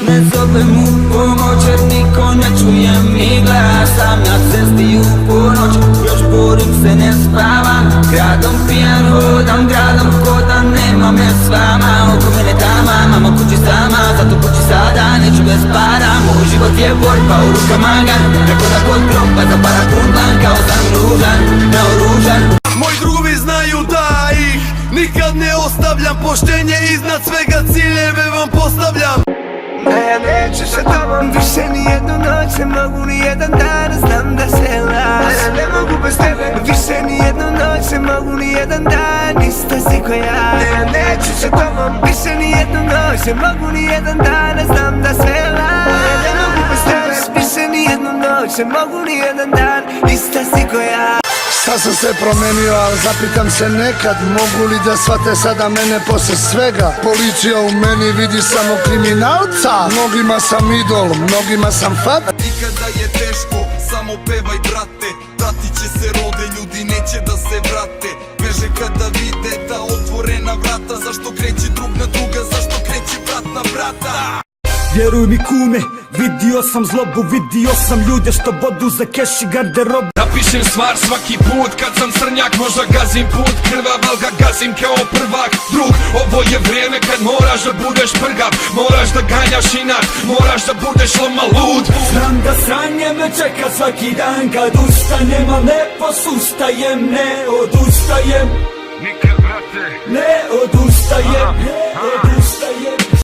Ne zovem u pomoć jer niko ne čuje mi glas. Sam na cesti u ponoć, još borim se, ne spavam. Gradom pijan hodam, gradom hodam, nema me s vama. Oko mene tama, mama kući sama, zato kući sada, neću bez para. Moj život je borba, u rukama gan, tako da kod groba za para pun plan. Kao sam ružan, naoružan. Moji drugovi znaju da ih nikad ne ostavljam. Poštenje iznad svega, ciljeve vam postavljam. Ne, ja neću sa tobom više nijednu noć, ne mogu nijedan dan, znam da se laž. Ne mogu bez tebe više nijednu noć, ne mogu nijedan dan, ista si ko ja. Ne, ja neću sa tobom više nijednu noć, ne mogu nijedan dan, znam da se laž. Ne mogu bez tebe više nijednu noć, ne mogu nijedan dan, ista si ko ja. Sad sam se promenio, ali zapitam se nekad, mogu li da shvate sada mene posle svega. Policija u meni vidi samo kriminalca, mnogima sam idol, mnogima sam fat. I kada je teško, samo pevaj brate, pratit će se rode, ljudi neće da se vrate. Beže kada vide ta otvorena vrata, zašto kreće drug na druga, zašto kreće brat na brata. Vjeruj mi kume, vidio sam zlobu, vidio sam ljude što bodu za keš i garderobu. Napišem stvar svaki put, kad sam crnjak možda gazim put. Krvaval ga gazim kao prvak, drug. Ovo je vrijeme kad moraš da budeš prgav, moraš da ganjaš inak, moraš da budeš loma lud. Znam da sranje me čeka svaki dan, kad ustanem, a ne posustajem, ne odustajem. Nikad brate, ne odustajem, ne odustajem.